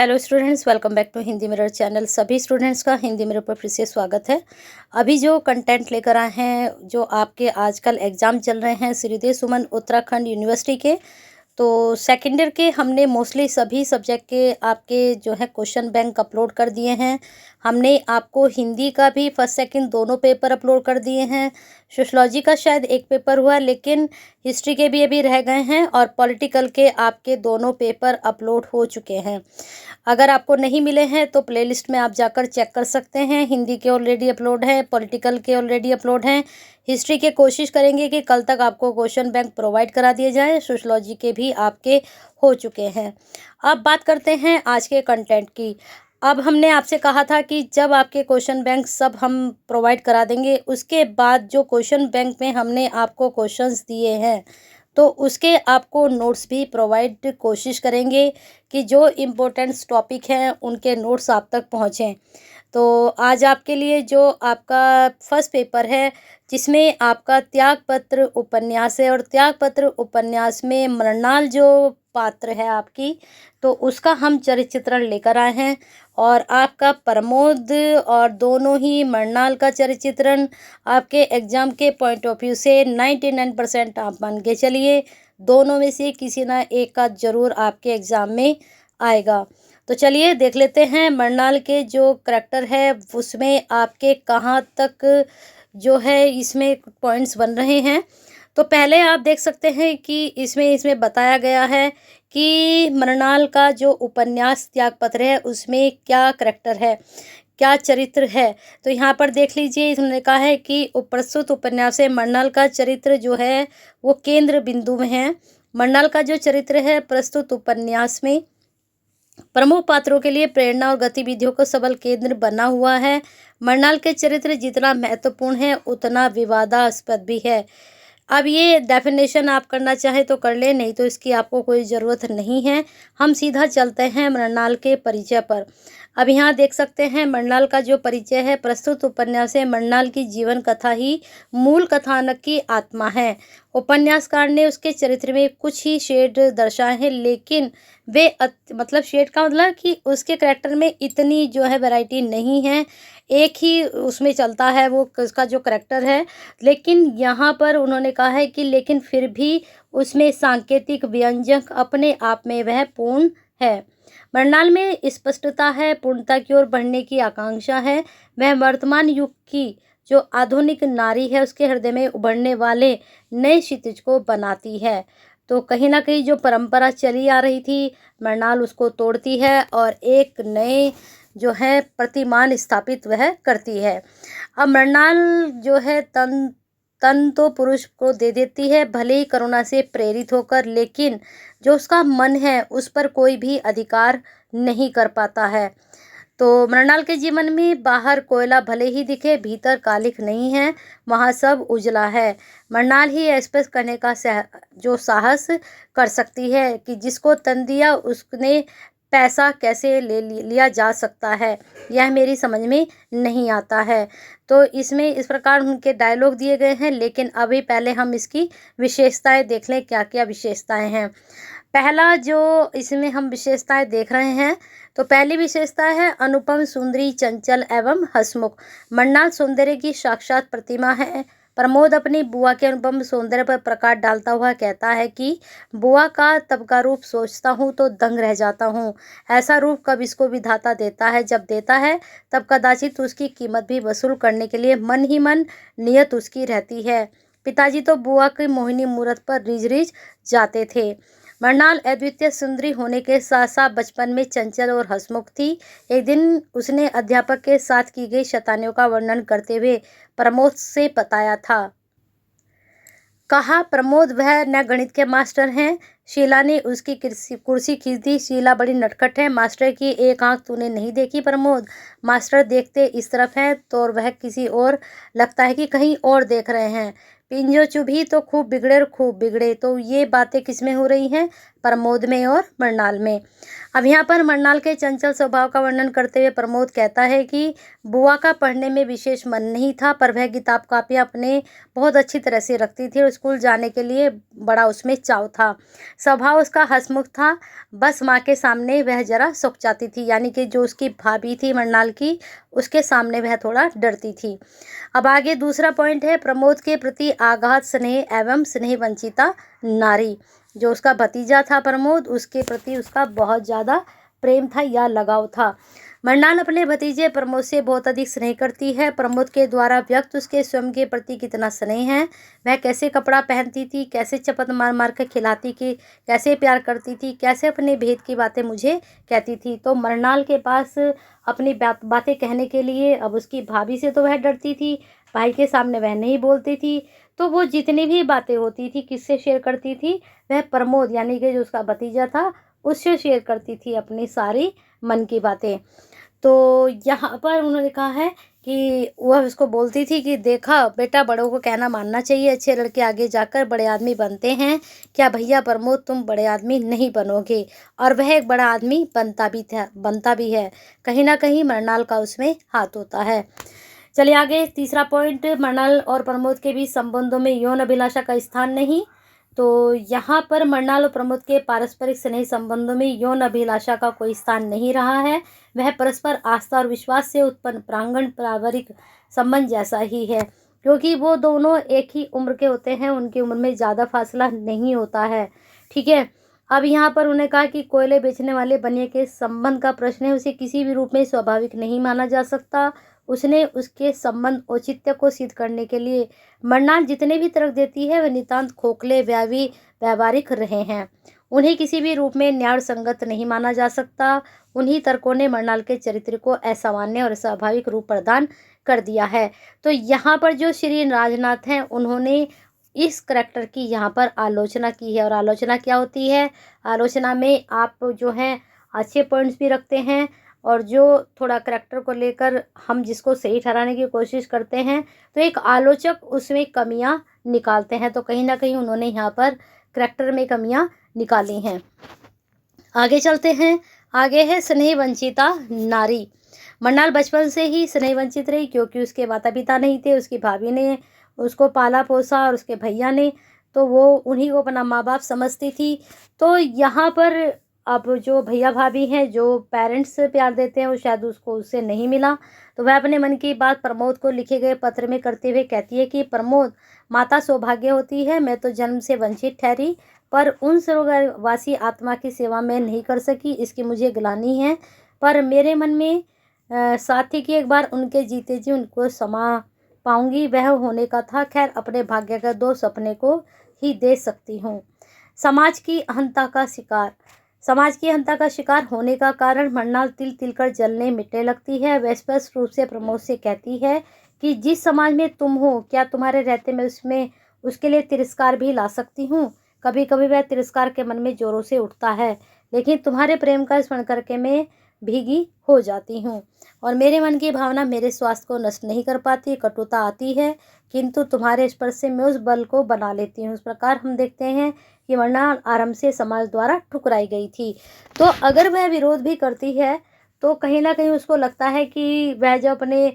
Hello students, welcome back to Hindi mirror channel. सभी students का Hindi mirror पर फिर से स्वागत है। अभी जो कंटेंट लेकर आए हैं, जो आपके आजकल एग्ज़ाम चल रहे हैं श्रीदेव सुमन उत्तराखंड यूनिवर्सिटी के, तो सेकेंड ईयर के हमने मोस्टली सभी सब्जेक्ट के आपके जो है क्वेश्चन बैंक अपलोड कर दिए हैं। हमने आपको हिंदी का भी फर्स्ट सेकंड दोनों पेपर अपलोड कर दिए हैं। सोशलॉजी का शायद एक पेपर हुआ, लेकिन हिस्ट्री के भी अभी रह गए हैं, और पॉलिटिकल के आपके दोनों पेपर अपलोड हो चुके हैं। अगर आपको नहीं मिले हैं तो प्लेलिस्ट में आप जाकर चेक कर सकते हैं। हिंदी के ऑलरेडी अपलोड है, पॉलिटिकल के ऑलरेडी अपलोड हैं। हिस्ट्री के कोशिश करेंगे कि कल तक आपको क्वेश्चन बैंक प्रोवाइड करा दिए जाए। सोशलॉजी के भी आपके हो चुके हैं। अब बात करते हैं आज के कंटेंट की। अब हमने आपसे कहा था कि जब आपके क्वेश्चन बैंक सब हम प्रोवाइड करा देंगे, उसके बाद जो क्वेश्चन बैंक में हमने आपको क्वेश्चंस दिए हैं, तो उसके आपको नोट्स भी प्रोवाइड कोशिश करेंगे कि जो इम्पोर्टेंट्स टॉपिक हैं उनके नोट्स आप तक पहुँचें। तो आज आपके लिए जो आपका फर्स्ट पेपर है, जिसमें आपका त्यागपत्र उपन्यास है, और त्यागपत्र उपन्यास में मृणाल जो पात्र है आपकी, तो उसका हम चरित्र चित्रण लेकर आए हैं। और आपका प्रमोद और दोनों ही मृणाल का चरित्र चित्रण आपके एग्ज़ाम के पॉइंट ऑफ व्यू से 99% आप मान के चलिए, दोनों में से किसी ना एक का ज़रूर आपके एग्ज़ाम में आएगा। तो चलिए देख लेते हैं मृणाल के जो करैक्टर है उसमें आपके कहाँ तक जो है इसमें पॉइंट्स बन रहे हैं। तो पहले आप देख सकते हैं कि इसमें बताया गया है कि मृणाल का जो उपन्यास त्यागपत्र है उसमें क्या करैक्टर है, क्या चरित्र है। तो यहाँ पर देख लीजिए, इसने कहा है कि प्रस्तुत उपन्यास से मृणाल का चरित्र जो है वो केंद्र बिंदु में है। मृणाल का जो चरित्र है प्रस्तुत उपन्यास में प्रमुख पात्रों के लिए प्रेरणा और गतिविधियों को सबल केंद्र बना हुआ है। मृणाल के चरित्र जितना महत्वपूर्ण है उतना विवादास्पद भी है। अब ये डेफिनेशन आप करना चाहें तो कर लें, नहीं तो इसकी आपको कोई ज़रूरत नहीं है। हम सीधा चलते हैं मृणाल के परिचय पर। अब यहाँ देख सकते हैं मृणाल का जो परिचय है, प्रस्तुत उपन्यास से मृणाल की जीवन कथा ही मूल कथानक की आत्मा है। उपन्यासकार ने उसके चरित्र में कुछ ही शेड दर्शाए हैं, लेकिन वे मतलब शेड का मतलब कि उसके करैक्टर में इतनी जो है वैरायटी नहीं है, एक ही उसमें चलता है वो उसका जो करैक्टर है। लेकिन यहाँ पर उन्होंने कहा है कि लेकिन फिर भी उसमें सांकेतिक व्यंजक अपने आप में वह पूर्ण है। मृणाल में स्पष्टता है, पूर्णता की ओर बढ़ने की आकांक्षा है। वह वर्तमान युग की जो आधुनिक नारी है उसके हृदय में उभरने वाले नए क्षितिज को बनाती है। तो कहीं ना कहीं जो परंपरा चली आ रही थी, मृणाल उसको तोड़ती है और एक नए जो है प्रतिमान स्थापित वह करती है। अब मृणाल जो है तन तो पुरुष को दे देती है, भले ही करुणा से प्रेरित होकर, लेकिन जो उसका मन है उस पर कोई भी अधिकार नहीं कर पाता है। तो मृणाल के जीवन में बाहर कोयला भले ही दिखे, भीतर कालिख नहीं है, वहाँ सब उजला है। मृणाल ही स्पष्ट करने का जो साहस कर सकती है कि जिसको तन दिया उसने पैसा कैसे ले लिया जा सकता है, यह मेरी समझ में नहीं आता है। तो इसमें इस प्रकार उनके डायलॉग दिए गए हैं, लेकिन अभी पहले हम इसकी विशेषताएं देख लें, क्या क्या विशेषताएं हैं। पहला जो इसमें हम विशेषताएं देख रहे हैं, तो पहली विशेषता है अनुपम सुंदरी, चंचल एवं हंसमुख। मृणाल सौंदर्य की साक्षात प्रतिमा है। प्रमोद अपनी बुआ के अनुपम सौंदर्य पर प्रकाश डालता हुआ कहता है कि बुआ का तब का रूप सोचता हूँ तो दंग रह जाता हूँ। ऐसा रूप कब इसको विधाता देता है, जब देता है तब कदाचित उसकी कीमत भी वसूल करने के लिए मन ही मन नियत उसकी रहती है। पिताजी तो बुआ की मोहिनी मूरत पर रिझ रिझ जाते थे। मृणाल अद्वितीय सुंदरी होने के साथ साथ बचपन में चंचल और हंसमुख थी। एक दिन उसने अध्यापक के साथ की गई शैतानियों का वर्णन करते हुए प्रमोद से बताया था। कहा, प्रमोद वह न गणित के मास्टर हैं। शीला ने उसकी कुर्सी खींच दी। शीला बड़ी नटखट है, मास्टर की एक आंख तूने नहीं देखी प्रमोद। मास्टर देखते इस तरफ हैं तो और वह किसी और, लगता है कि कहीं और देख रहे हैं। पिंजो चुभी तो खूब बिगड़े और खूब बिगड़े। तो ये बातें किसमें हो रही हैं? प्रमोद में और मृणाल में। अब यहाँ पर मृणाल के चंचल स्वभाव का वर्णन करते हुए प्रमोद कहता है कि बुआ का पढ़ने में विशेष मन नहीं था, पर वह किताब कापियाँ अपने बहुत अच्छी तरह से रखती थी और स्कूल जाने के लिए बड़ा उसमें चाव था। स्वभाव उसका हंसमुख था, बस माँ के सामने वह जरा सुख जाती थी, यानी कि जो उसकी भाभी थी मृणाल की, उसके सामने वह थोड़ा डरती थी। अब आगे दूसरा पॉइंट है प्रमोद के प्रति आगाध स्नेह एवं स्नेह वंचिता नारी। जो उसका भतीजा था प्रमोद, उसके प्रति उसका बहुत ज़्यादा प्रेम था या लगाव था। मृणाल अपने भतीजे प्रमोद से बहुत अधिक स्नेह करती है। प्रमोद के द्वारा व्यक्त उसके स्वयं के प्रति कितना स्नेह है, वह कैसे कपड़ा पहनती थी, कैसे चपत मार मार कर खिलाती थी, कैसे प्यार करती थी, कैसे अपने भेद की बातें मुझे कहती थी। तो मृणाल के पास अपनी बातें कहने के लिए, अब उसकी भाभी से तो वह डरती थी, भाई के सामने वह नहीं बोलती थी, तो वो जितनी भी बातें होती थी किससे शेयर करती थी, वह प्रमोद यानी कि जो उसका भतीजा था उससे शेयर करती थी अपनी सारी मन की बातें। तो यहाँ पर उन्होंने कहा है कि वह उसको बोलती थी कि देखा बेटा, बड़ों को कहना मानना चाहिए, अच्छे लड़के आगे जाकर बड़े आदमी बनते हैं, क्या भैया प्रमोद तुम बड़े आदमी नहीं बनोगे। और वह एक बड़ा आदमी बनता भी है, कहीं ना कहीं मृणाल का उसमें हाथ होता है। चलिए आगे तीसरा पॉइंट, मृणाल और प्रमोद के बीच संबंधों में यौन अभिलाषा का स्थान नहीं। तो यहाँ पर मृणाल और प्रमोद के पारस्परिक स्नेह संबंधों में यौन अभिलाषा का कोई स्थान नहीं रहा है। वह परस्पर आस्था और विश्वास से उत्पन्न प्रांगण पारिवारिक संबंध जैसा ही है, क्योंकि वो दोनों एक ही उम्र के होते हैं, उनकी उम्र में ज़्यादा फासला नहीं होता है। ठीक है। अब यहाँ पर उन्हें कहा कि कोयले बेचने वाले बनिए के संबंध का प्रश्न है, उसे किसी भी रूप में स्वाभाविक नहीं माना जा सकता। उसने उसके संबंध औचित्य को सिद्ध करने के लिए मृणाल जितने भी तर्क देती है वह नितांत खोखले व्यावहारिक रहे हैं, उन्हें किसी भी रूप में न्याय संगत नहीं माना जा सकता। उन्हीं तर्कों ने मृणाल के चरित्र को असामान्य और स्वाभाविक रूप प्रदान कर दिया है। तो यहाँ पर जो श्री राजनाथ हैं उन्होंने इस करैक्टर की यहाँ पर आलोचना की है। और आलोचना क्या होती है, आलोचना में आप जो हैं अच्छे पॉइंट्स भी रखते हैं, और जो थोड़ा करैक्टर को लेकर हम जिसको सही ठहराने की कोशिश करते हैं, तो एक आलोचक उसमें कमियां निकालते हैं। तो कहीं ना कहीं उन्होंने यहाँ पर करैक्टर में कमियां निकाली हैं। आगे चलते हैं। आगे है स्नेह वंचिता नारी। मृणाल बचपन से ही स्नेह वंचित रही, क्योंकि उसके माता पिता नहीं थे, उसकी भाभी ने उसको पाला पोसा और उसके भैया ने, तो वो उन्हीं को अपना माँ बाप समझती थी। तो यहाँ पर अब जो भैया भाभी हैं, जो पेरेंट्स प्यार देते हैं, वो शायद उसको उससे नहीं मिला। तो वह अपने मन की बात प्रमोद को लिखे गए पत्र में करते हुए कहती है कि प्रमोद, माता सौभाग्य होती है, मैं तो जन्म से वंचित ठहरी, पर उन स्वर्गवासी आत्मा की सेवा में नहीं कर सकी, इसकी मुझे ग्लानि है। पर मेरे मन में साथ ही कि एक बार उनके जीते जी उनको समा पाऊंगी, वह होने का था। खैर, अपने भाग्य का दो सपने को ही दे सकती हूँ। समाज की अहंता का शिकार। समाज की अहंता का शिकार होने का कारण मृणाल तिल तिल कर जलने मिटने लगती है। वह स्पष्ट रूप से प्रमोद से कहती है कि जिस समाज में तुम हो, क्या तुम्हारे रहते मैं उसमें उसके लिए तिरस्कार भी ला सकती हूँ। कभी कभी वह तिरस्कार के मन में जोरों से उठता है, लेकिन तुम्हारे प्रेम का स्मरण करके मैं भीगी हो जाती हूँ, और मेरे मन की भावना मेरे स्वास्थ्य को नष्ट नहीं कर पाती। कटुता आती है, किंतु तुम्हारे स्पर्श से मैं उस बल को बना लेती हूँ। इस प्रकार हम देखते हैं कि मृणाल आरंभ से समाज द्वारा ठुकराई गई थी। तो अगर वह विरोध भी करती है, तो कहीं ना कहीं उसको लगता है कि वह जब अपने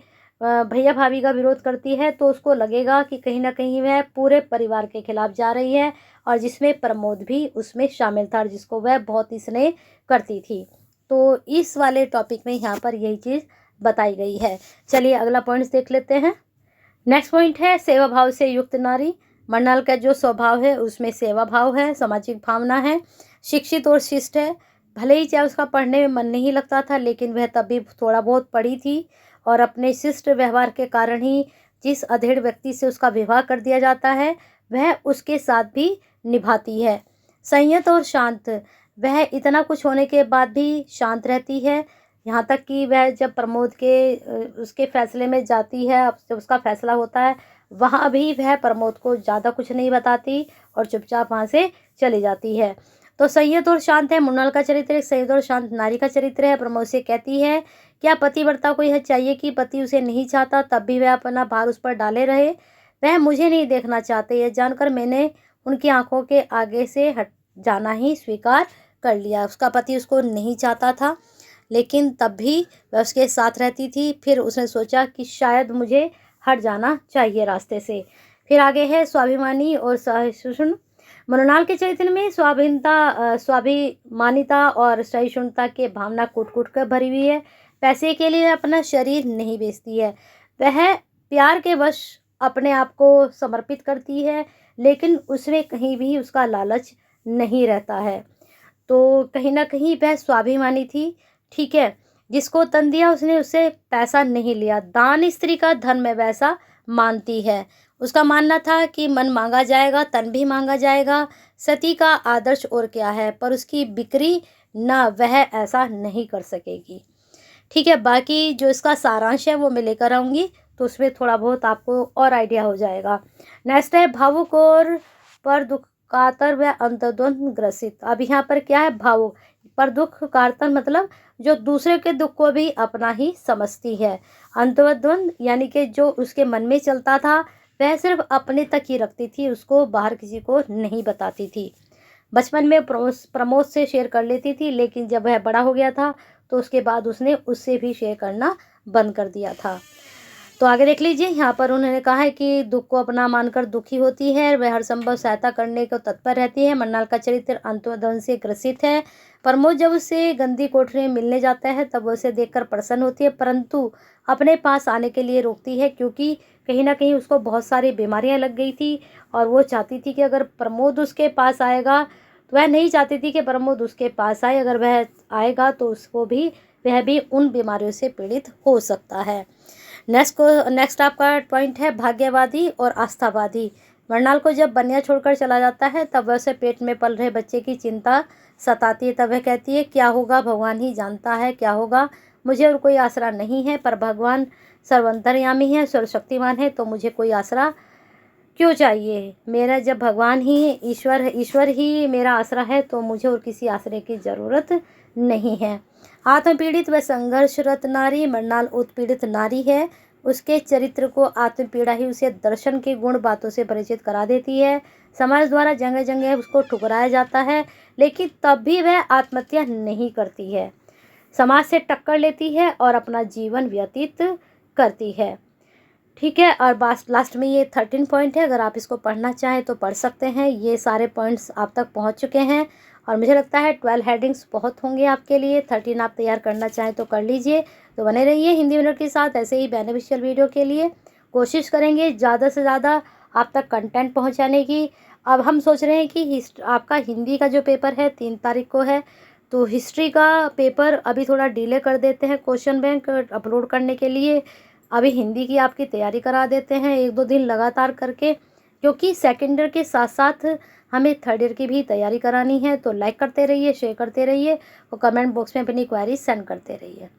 भैया भाभी का विरोध करती है, तो उसको लगेगा कि कहीं ना कहीं वह पूरे परिवार के खिलाफ जा रही है, और जिसमें प्रमोद भी उसमें शामिल था, जिसको वह बहुत ही स्नेह करती थी। तो इस वाले टॉपिक में यहाँ पर यही चीज़ बताई गई है। चलिए अगला पॉइंट देख लेते हैं। नेक्स्ट पॉइंट है सेवा भाव से युक्त नारी। मृणाल का जो स्वभाव है उसमें सेवा भाव है, सामाजिक भावना है, शिक्षित और शिष्ट है। भले ही चाहे उसका पढ़ने में मन नहीं लगता था, लेकिन वह तब भी थोड़ा बहुत पढ़ी थी, और अपने शिष्ट व्यवहार के कारण ही जिस अधेड़ व्यक्ति से उसका विवाह कर दिया जाता है, वह उसके साथ भी निभाती है। संयत और शांत, वह इतना कुछ होने के बाद भी शांत रहती है। यहाँ तक कि वह जब प्रमोद के उसके फैसले में जाती है, जब उसका फैसला होता है, वहाँ भी वह प्रमोद को ज़्यादा कुछ नहीं बताती और चुपचाप वहाँ से चली जाती है। तो संयत और शांत है मृणाल का चरित्र, एक संयत और शांत नारी का चरित्र है। प्रमोद से कहती है, क्या पतिव्रता को यह चाहिए कि पति उसे नहीं चाहता तब भी वह अपना भार उस पर डाले रहे। वह मुझे नहीं देखना चाहते, यह जानकर मैंने उनकी आंखों के आगे से जाना ही स्वीकार कर लिया। उसका पति उसको नहीं चाहता था, लेकिन तब भी वह उसके साथ रहती थी। फिर उसने सोचा कि शायद मुझे हट जाना चाहिए रास्ते से। फिर आगे है स्वाभिमानी और सहिष्णु। मृणाल के चरित्र में स्वाभिमानिता और सहिष्णुता के भावना कूट कूट कर भरी हुई है। पैसे के लिए अपना शरीर नहीं बेचती है, वह प्यार के वश अपने आप को समर्पित करती है, लेकिन उसमें कहीं भी उसका लालच नहीं रहता है। तो कहीं ना कहीं वह स्वाभिमानी थी, ठीक है। जिसको तन दिया उसने उससे पैसा नहीं लिया। दान स्त्री का धर्म है वैसा मानती है। उसका मानना था कि मन मांगा जाएगा, तन भी मांगा जाएगा। सती का आदर्श और क्या है, पर उसकी बिक्री ना, वह ऐसा नहीं कर सकेगी। ठीक है, बाकी जो इसका सारांश है वो मैं लेकर आऊँगी, तो उसमें थोड़ा बहुत आपको और आइडिया हो जाएगा। नेक्स्ट है भावुक और पर दुख कातर व अंतर्द्वंद ग्रसित। अब यहाँ पर क्या है, भावुक पर दुख कातर मतलब जो दूसरे के दुख को भी अपना ही समझती है। अंतर्द्वंद यानी कि जो उसके मन में चलता था वह सिर्फ अपने तक ही रखती थी, उसको बाहर किसी को नहीं बताती थी। बचपन में प्रमोद से शेयर कर लेती थी, लेकिन जब वह बड़ा हो गया था तो उसके बाद उसने उससे भी शेयर करना बंद कर दिया था। तो आगे देख लीजिए, यहाँ पर उन्होंने कहा है कि दुख को अपना मानकर दुखी होती है, वह हर संभव सहायता करने को तत्पर रहती है। मन्नाल का चरित्र अंतर्द्वंद से ग्रसित है। प्रमोद जब उससे गंदी कोठरी में मिलने जाता है तब उसे देखकर प्रसन्न होती है, परंतु अपने पास आने के लिए रोकती है, क्योंकि कहीं ना कहीं उसको बहुत सारी बीमारियां लग गई थी और वो चाहती थी कि अगर प्रमोद उसके पास आएगा, तो वह नहीं चाहती थी कि प्रमोद उसके पास आए। अगर वह आएगा तो उसको भी, वह भी उन बीमारियों से पीड़ित हो सकता है। नेक्स्ट आपका पॉइंट है भाग्यवादी और आस्थावादी। मृणाल को जब बनिया छोड़कर चला जाता है तब वह उसे पेट में पल रहे बच्चे की चिंता सताती है। तब वह कहती है, क्या होगा भगवान ही जानता है क्या होगा, मुझे और कोई आसरा नहीं है। पर भगवान सर्वंतर्यामी है, सर्वशक्तिमान है, तो मुझे कोई आसरा क्यों चाहिए। मेरा जब भगवान ही ईश्वर ही मेरा आसरा है, तो मुझे और किसी आसरे की ज़रूरत नहीं है। आत्मपीड़ित व संघर्षरत नारी। मृणाल उत्पीड़ित नारी है, उसके चरित्र को आत्मपीड़ा ही उसे दर्शन के गुण बातों से परिचित करा देती है। समाज द्वारा जगह जगह उसको ठुकराया जाता है, लेकिन तब भी वह आत्महत्या नहीं करती है, समाज से टक्कर लेती है और अपना जीवन व्यतीत करती है। ठीक है, और लास्ट में ये 13 पॉइंट है, अगर आप इसको पढ़ना चाहें तो पढ़ सकते हैं। ये सारे पॉइंट्स आप तक पहुंच चुके हैं और मुझे लगता है 12 हेडिंग्स बहुत होंगे आपके लिए। 13 आप तैयार करना चाहें तो कर लीजिए। तो बने रहिए हिंदी मिनट के साथ, ऐसे ही बेनिफिशियल वीडियो के लिए कोशिश करेंगे ज़्यादा से ज़्यादा आप तक कंटेंट पहुँचाने की। अब हम सोच रहे हैं कि आपका हिंदी का जो पेपर है 3 तारीख को है, तो हिस्ट्री का पेपर अभी थोड़ा डिले कर देते हैं क्वेश्चन बैंक अपलोड करने के लिए। अभी हिंदी की आपकी तैयारी करा देते हैं 1-2 दिन लगातार करके, क्योंकि सेकेंड ईयर के साथ साथ हमें थर्ड ईयर की भी तैयारी करानी है। तो लाइक करते रहिए, शेयर करते रहिए और कमेंट बॉक्स में अपनी क्वेरी सेंड करते रहिए।